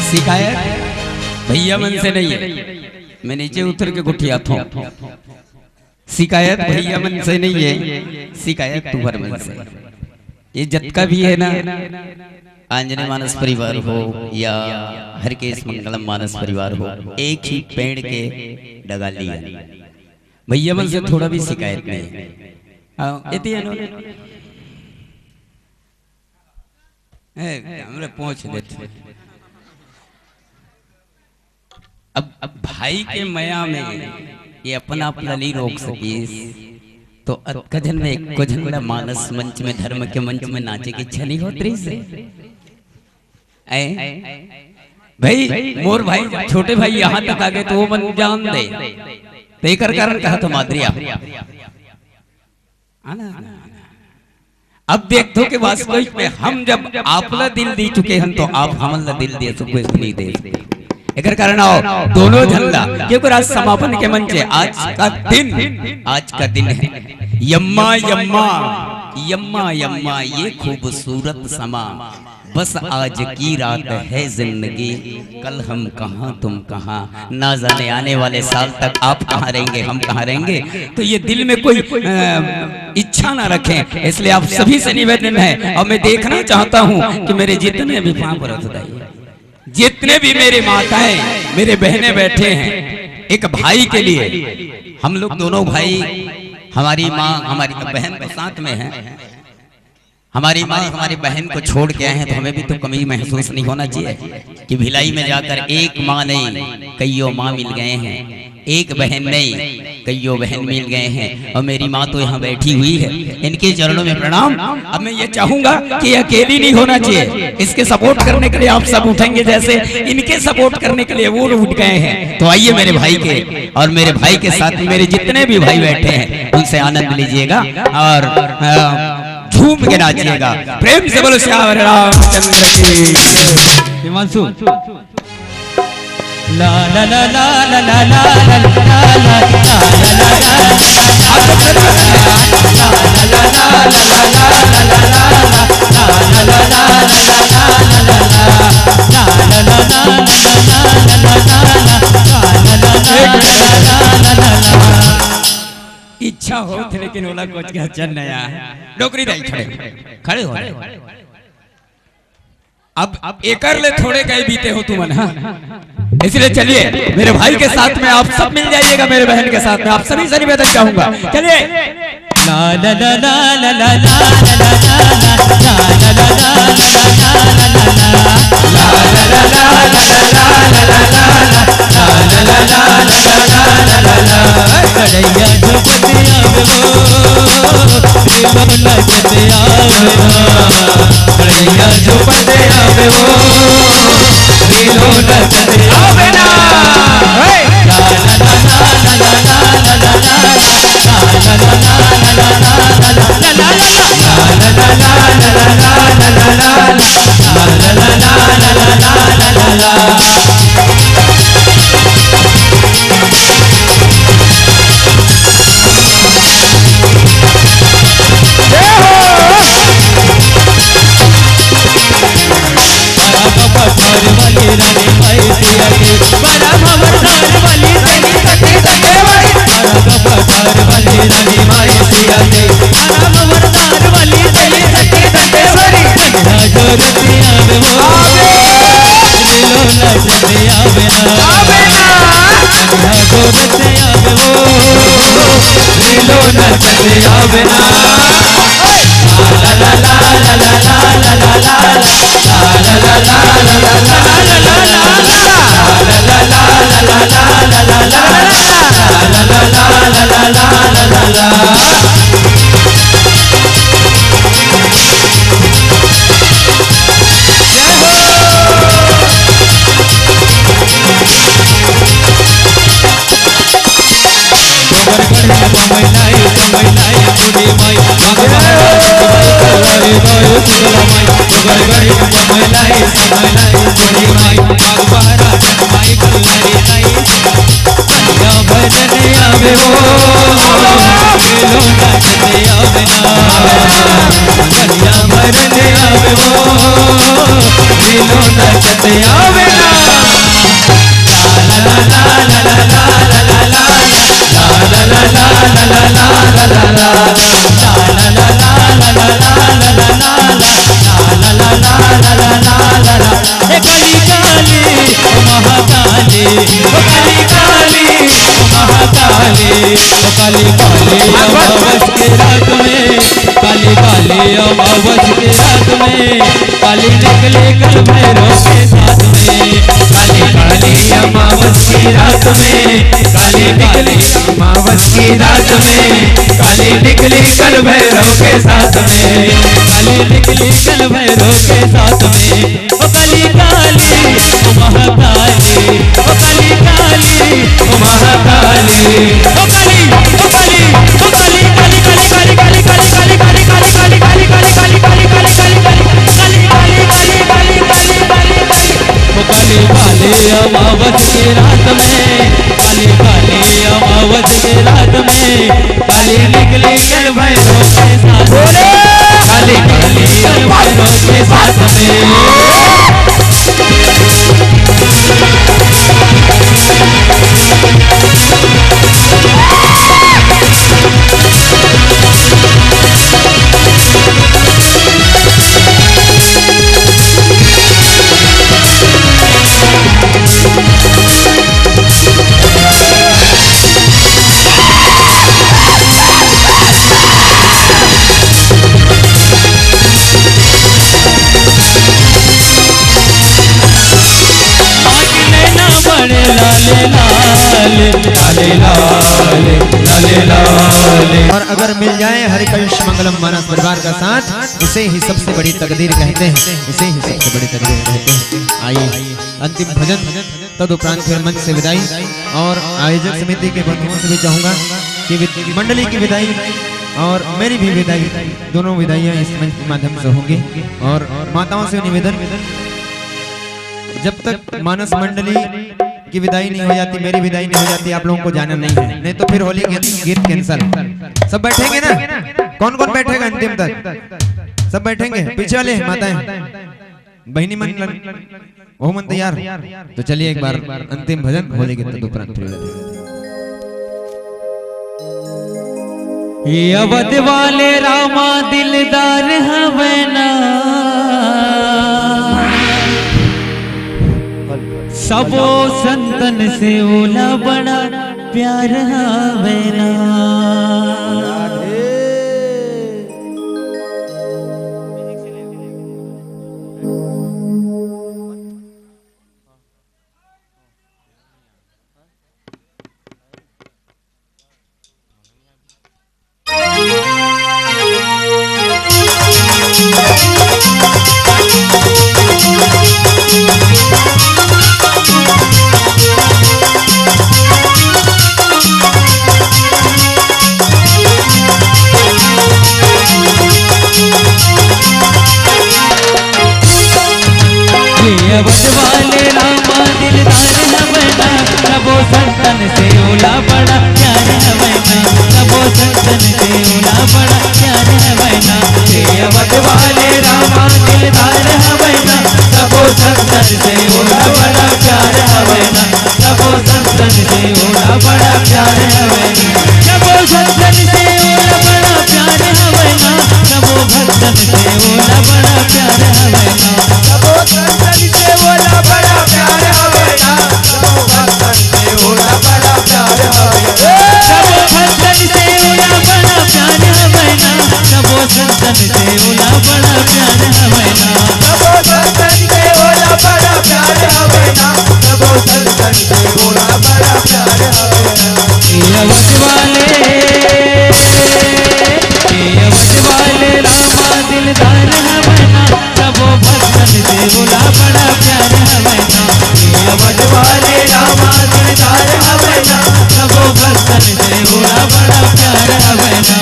शिकायत भैया मन से नहीं है, मैं नीचे उतर के गुठियाता हूँ। शिकायत भैया मन से नहीं है, शिकायत तुम्हारे मन से। ये जतका भी है ना आंजने मानस परिवार हो या हरकेश मंगलम मानस परिवार हो, एक ही पेड़ के डगा लिया। भैया मन से थोड़ा भी शिकायत नहीं है। हमरे पहुंच देते अब भाई के माया में ये अपना अपना नहीं रोक सकीस तो अतकजन में एक कुजन में मानस मंच में धर्म के मंच में नाचे की इच्छा नहीं होती से भाई मोर भाई छोटे भाई यहाँ तक आ गए तो वो मन जान दे तेकर कारण कहा तो माद्रिया अब देख दो के वास्तविक में हम जब आपला दिल दे चुके हैं तो आप हमला दिल दे चुके नहीं दे एकर कारण आओ दोनों झंडा क्योंकि आज समापन के मंच आज का दिन है यम्मा यम्मा यम्मा यम्मा ये खूबसूरत समा बस आज की रात है जिंदगी कल हम कहाँ तुम कहाँ ना जाने आने वाले साल तक आप कहाँ रहेंगे हम कहाँ रहेंगे तो ये दिल में कोई इच्छा ना रखें इसलिए आप सभी से निवेदन है और मैं देखना चाहता हूँ कि मेरे जितने भी जितने भी मेरे माताएं मेरे बहनें बैठे हैं एक भाई के लिए हम लोग दोनों भाई हमारी माँ हमारी बहन के साथ में है हमारी माँ हमारी बहन को छोड़ के आए हैं तो हमें भी तो कमी महसूस नहीं होना चाहिए कि भिलाई में जाकर एक माँ नहीं कईयों माँ मिल गए हैं एक बहन नहीं कईयों बहन मिल गए हैं और मेरी माँ तो यहाँ बैठी हुई है इनके चरणों में प्रणाम। अब मैं ये चाहूंगा कि अकेली नहीं होना चाहिए इसके सपोर्ट करने के लिए आप सब उठेंगे जैसे इनके सपोर्ट करने के लिए वो उठ गए हैं तो आइए मेरे भाई के और मेरे भाई के साथ मेरे जितने भी भाई बैठे हैं उनसे आनंद लीजिएगा और झूम के नाचिएगा प्रेम से बोलो श्याम रामचंद्र की हिमांशु ला ला ला ला ला ला ला ला ला इच्छा हो लेकिन ओला कोच के चल नया नौकरी दाई खड़े हो अब एकर ले थोड़े गए बीते हो तुम ना इसलिए चलिए मेरे भाई के साथ में आप सब मिल जाइएगा मेरे बहन के साथ में आप सभी से निवेदन चाहूंगा चलिए ला ला ला ला ला ला ला ला काली निकले कल भैरव के साथ में काली काली अमावस की रात में काली निकली अमावस की रात में काली निकली कल भैरव के साथ में काली निकली कल भैरव के साथ में ओ काली काली ओ महाकाली ओ काली काली ओ महाकाली ओ काली काली काली काली काली काली काली काली काली काली काली काली काली काली काले काले अमावस के रात में, काले काले अमावस के रात में, काले निकले कल भैरव के साथ में, काले काले कल भैरव के साथ में। और अगर मिल जाए हरिकंश मंगलम मानस परिवार का साथ, इसे ही सबसे बड़ी तकदीर कहते हैं, इसे ही सबसे बड़ी तकदीर कहते हैं। आइए अंतिम भजन, तदुपरांत फिर मंच से विदाई। और आयोजक समिति के बंधुओं से भी चाहूंगा कि मंडली की विदाई और मेरी भी विदाई, दोनों विदाइयां इस मंच के माध्यम से होंगी। और माताओं से निवेदन, जब तक मानस मंडली की विदाई नहीं हो जाती, मेरी विदाई नहीं हो जाती, आप लोगों को जाना नहीं है, नहीं तो फिर होली गीत कैंसल। सब बैठेंगे ना? कौन कौन बैठेगा अंतिम तक? सब बैठेंगे? पीछे वाले माताएं, बहिनी मन, वो मन तैयार? तो चलिए एक बार अंतिम भजन होली गीत तदुपरांत ये अवध वाले रामा दिलदार हवैना, सबो संतन से ओला बड़ा प्यार हवैना। अवध वाले रामा दिलदार हवैना, सबो संतन से ओला बड़ा प्यार हवैना, सबो संतन से ओला बड़ा प्यार हवैना। अवध वाले रामा दिलदार हवैना, सबो संतन से ओला बड़ा प्यार हवैना, सबो संतन से ओला बड़ा प्यार हवैना, सबो संतन से ओला बड़ा प्यार हवैना, सबो भक्तन से ओला बड़ा प्यार हवैना, सबो संतन से ओला बड़ा प्यार हवैना, सबो भक्तन से ओला बड़ा प्यार हवैना, सबो भक्तन से ओला बड़ा प्यार हवैना, सबो संतन से ओला बड़ा प्यार हवैना, सबो संतन से ओला बड़ा प्यार हवैना, सबो संतन से ओला बड़ा प्यार हवैना। अवध वाले रामा दिलदार हवैना, सबो भक्तन से ओला बड़ा प्यार हवैना, अवध वाले रामा दिलदार हवैना, सबो भक्तन से ओला बड़ा प्यार हवैना।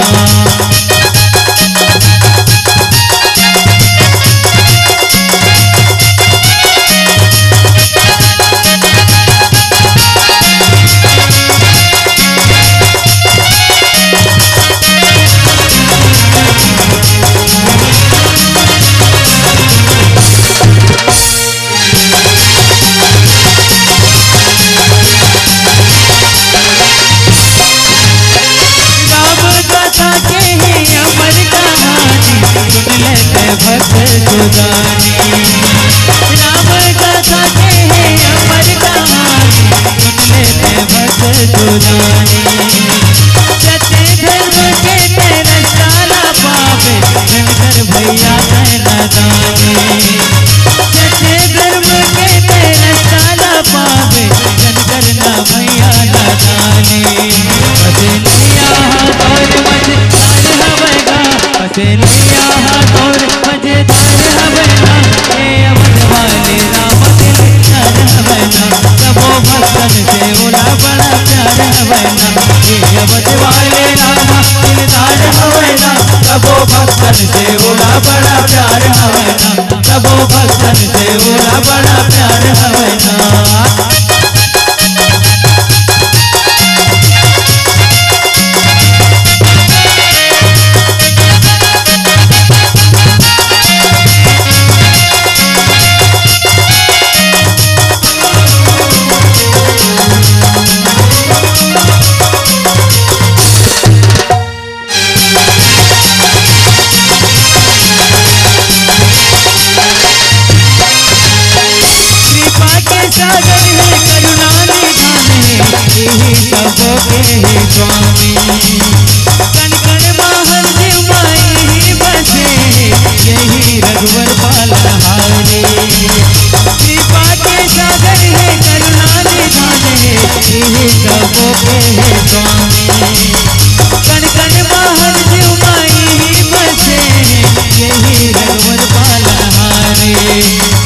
भक्त सुदानी राम कथा के है अमर कहानी, सुन लेते भक्त सुदानी। सत्य धर्म के तेरा साला पावे, शंकर भैया कहना दानी। सत्य धर्म के तेरा साला पावे, शंकर ना भैया ना दानी। पसलिया हाथोर मझधार हवैना, पसलिया हाथोर मझधार हवैना, हे अवध वाले राम दिलदार हवैना, सबो भक्तन से ओला बड़ा प्यार हवैना, हे अवध वाले राम दिलदार हवैना, सबो भक्तन से ओला बड़ा प्यार हवैना, सबो भक्तन से ओला बड़ा प्यार हवैना। सागर है करुणा निधाने यही सबों के ही स्वामी कण कण माहर जीव माई ही बसे यही रघुवर पालनहारे कृपा के सागर है करुणा निधाने यही सबों के ही स्वामी कण कण माहर जीव माई ही बसे यही रघुवर पालनहारे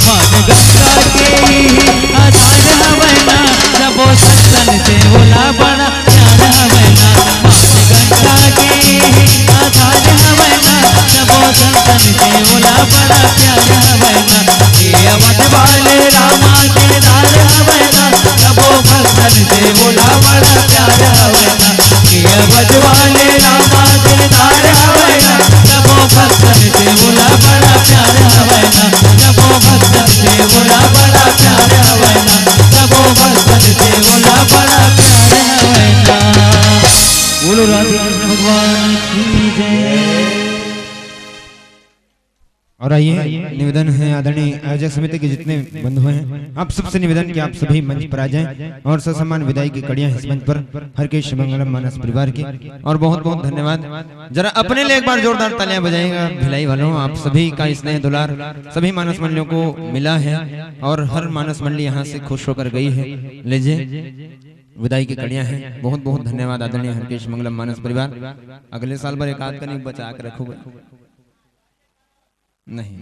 मान गंगा के ही आधार हवना सबो सत्सन से बोला बड़ा प्यार हवना मान गंगा के ही आधार हवना सबो सत्सन से बोला बड़ा प्यार हवना ये अवध वाले रामा के दार हवना सबो भक्तन से बोला बड़ा प्यार हवना ये अवध वाले रामा के दार हवना सबो भक्तन से बोला बड़ा प्यार हवना सबो भक्तन से बोला बड़ा प्यार हवना सबो भक्तन से बोला बड़ा प्यार हवना बोलो राधे कृष्ण भगवान की जय। और आइए निवेदन है आदरणीय आयोजक समिति के जितने बंधु हैं आप सबसे निवेदन कि आप सभी मंच पर आ जाएं और ससम्मान विदाई की कड़ियां इस मंच पर हर के मंगलम मानस परिवार की। और बहुत बहुत धन्यवाद। जरा अपने लिए एक बार जोरदार तालियां बजाएंगे भिलाई वालों। आप सभी का स्नेह दुलार सभी मानस मंडलियों को मिला है और हर मानस मंडली यहाँ से खुश होकर गई है। लीजिए विदाई की कड़ियां हैं। बहुत बहुत धन्यवाद आदरणीय हरकेश मंगलम मानस परिवार। अगले साल पर एक आध का बचा कर रखोगे नहीं।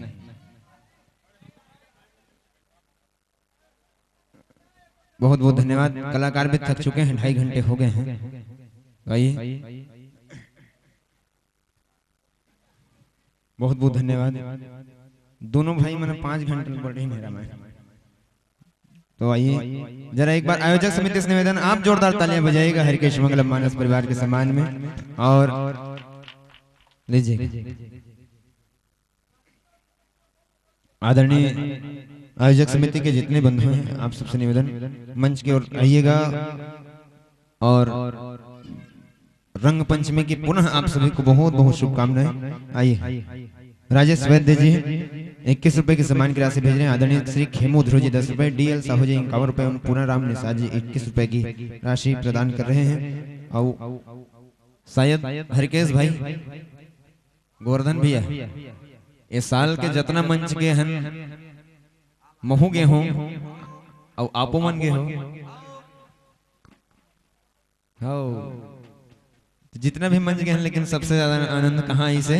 बहुत बहुत धन्यवाद। कलाकार भी थक चुके हैं, 2.5 घंटे हो गए हैं। आइए बहुत बहुत धन्यवाद। दोनों भाई मैंने 5 घंटे में बढ़ ही मेरा मैं। तो आइए जरा एक बार आयोजक समिति से निवेदन आप जोरदार तालियां बजाइएगा हरकेश मंगलम मानस परिवार के सम्मान में। और लीजिए आदरणीय आयोजक समिति के जितने बंधु हैं आप सबसे निवेदन मंच की ओर आइएगा। और रंग पंचमी की पुनः आप सभी को बहुत बहुत शुभकामनाएं। आइए राजेश वैद्य जी 21 रुपए की सम्मान की राशि भेज रहे हैं। आदरणीय श्री खेमू ध्रुव जी 10 रुपए, डीएल साहू जी 51 रुपए, पूना राम निषाद जी 21 रुपए की राशि प्रदान कर रहे हैं। और शायद हरकेश भाई गोवर्धन भैया इस साल के जितना मंच के हैं महू गे हो और आपो मन गे हो जितना भी मंच गए हैं, लेकिन सबसे ज्यादा आनंद कहाँ इसे